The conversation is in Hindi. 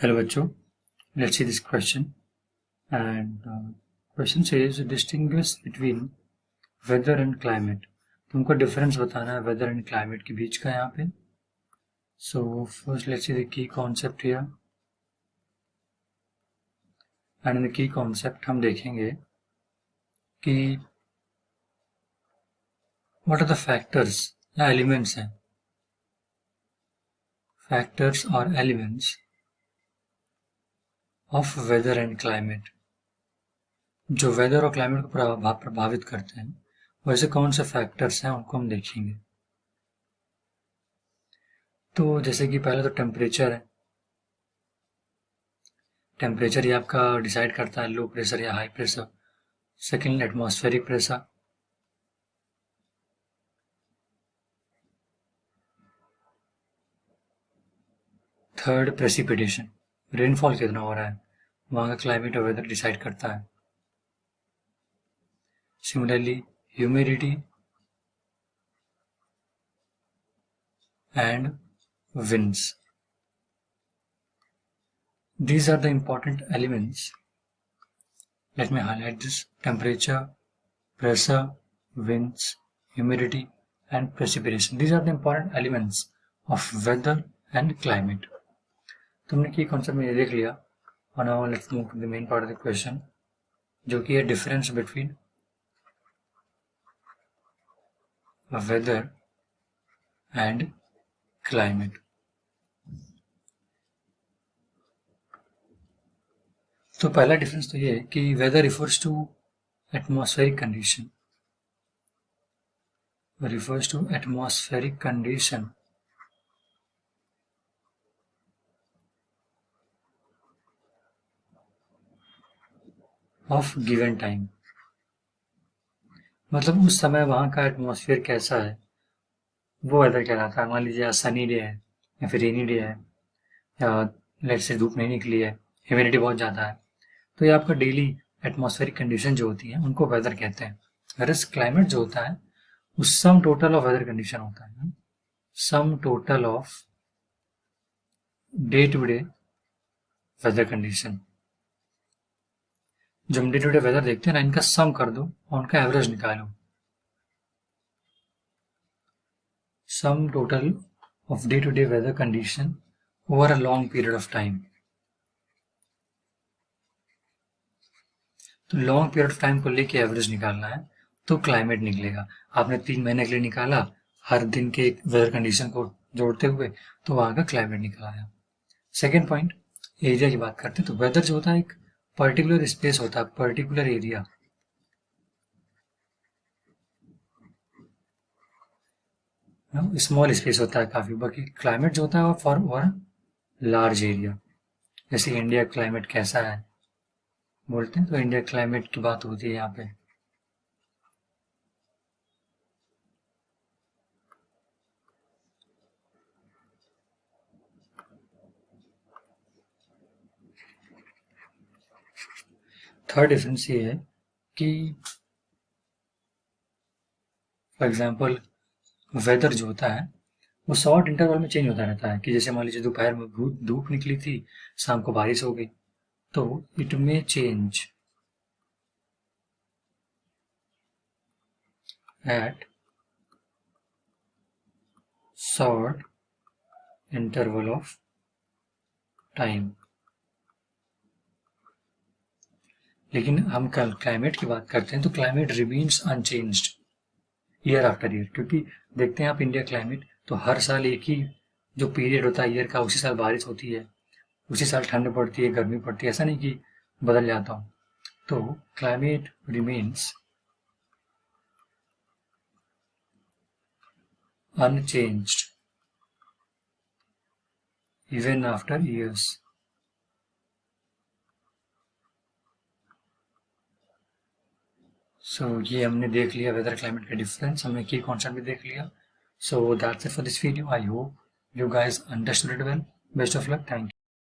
Hello बच्चों, let's see this question and question says distinguish between weather and climate. तुमको डिफरेंस बताना है weather and climate के बीच का यहाँ पे. So first let's see the key concept here. And in the key concept हम देखेंगे कि what are the factors या elements हैं. Factors or elements of weather and climate. जो वेदर और क्लाइमेट को प्रभावित करते हैं वैसे कौन से फैक्टर्स हैं उनको हम देखेंगे. तो जैसे कि पहले तो टेम्परेचर है. टेम्परेचर ही आपका डिसाइड करता है लो प्रेशर या high pressure. Second atmospheric pressure. Third precipitation, rainfall कितना हो रहा है, वहाँ का क्लाइमेट और वेदर डिसाइड करता है. Similarly, humidity and winds. These are the important elements. Let me highlight this: temperature, pressure, winds, humidity, and precipitation. These are the important elements of weather and climate. तुमने की कॉन्सेप्ट में ये देख लिया. और now let's move to the main part of the question, जो कि है difference between weather and climate. तो पहला डिफरेंस तो ये है कि weather refers to atmospheric condition. refers to atmospheric condition of given time. मतलब उस समय वहाँ का एटमॉस्फेयर कैसा है वो वेदर कहलाता है. मान लीजिए आज सनी डे है या फिर रेनी डे है या लेट से धूप नहीं निकली है, ह्यूमिडिटी बहुत ज़्यादा है, तो ये आपका डेली एटमॉस्फेरिक कंडीशन जो होती है उनको वेदर कहते हैं. वैसे क्लाइमेट जो होता है वो sum total of weather condition होता है. Sum total of day to day weather condition. जब हम डे टू डे वेदर देखते हैं ना, इनका सम कर दो और उनका एवरेज निकालो. Sum total of day to day weather condition over a long period of time. तो लॉन्ग पीरियड ऑफ टाइम को लेके एवरेज निकालना है तो क्लाइमेट निकलेगा. आपने 3 महीने के लिए निकाला हर दिन के वेदर कंडीशन को जोड़ते हुए, तो वहां का क्लाइमेट निकल आया. सेकेंड पॉइंट, एरिया की बात करते हैं. तो वेदर जो होता है एक पर्टिकुलर स्पेस होता है, पर्टिकुलर एरिया. स्मॉल स्पेस होता है काफी. बाकी क्लाइमेट जो होता है वो फॉर ओवर लार्ज एरिया. जैसे इंडिया क्लाइमेट कैसा है बोलते हैं, तो इंडिया क्लाइमेट की बात होती है यहाँ पे. थर्ड डिफरेंस ये है कि फॉर एग्जाम्पल वेदर जो होता है वो शॉर्ट इंटरवल में चेंज होता रहता है. कि जैसे मान लीजिए दोपहर में धूप निकली थी, शाम को बारिश हो गई, तो it may change at short interval of time. लेकिन हम कल क्लाइमेट की बात करते हैं तो climate remains unchanged year after year. क्योंकि देखते हैं आप इंडिया क्लाइमेट, तो हर साल एक ही जो पीरियड होता है ईयर का, उसी साल बारिश होती है, उसी साल ठंड पड़ती है, गर्मी पड़ती है. ऐसा नहीं कि बदल जाता हूँ. तो climate remains unchanged even after years. So ये हमने देख लिया वेदर क्लाइमेट का डिफरेंस. हमने की कॉन्सेप्ट भी देख लिया. So that's it for this video. I hope you guys understood it well. Best of luck. Thank you.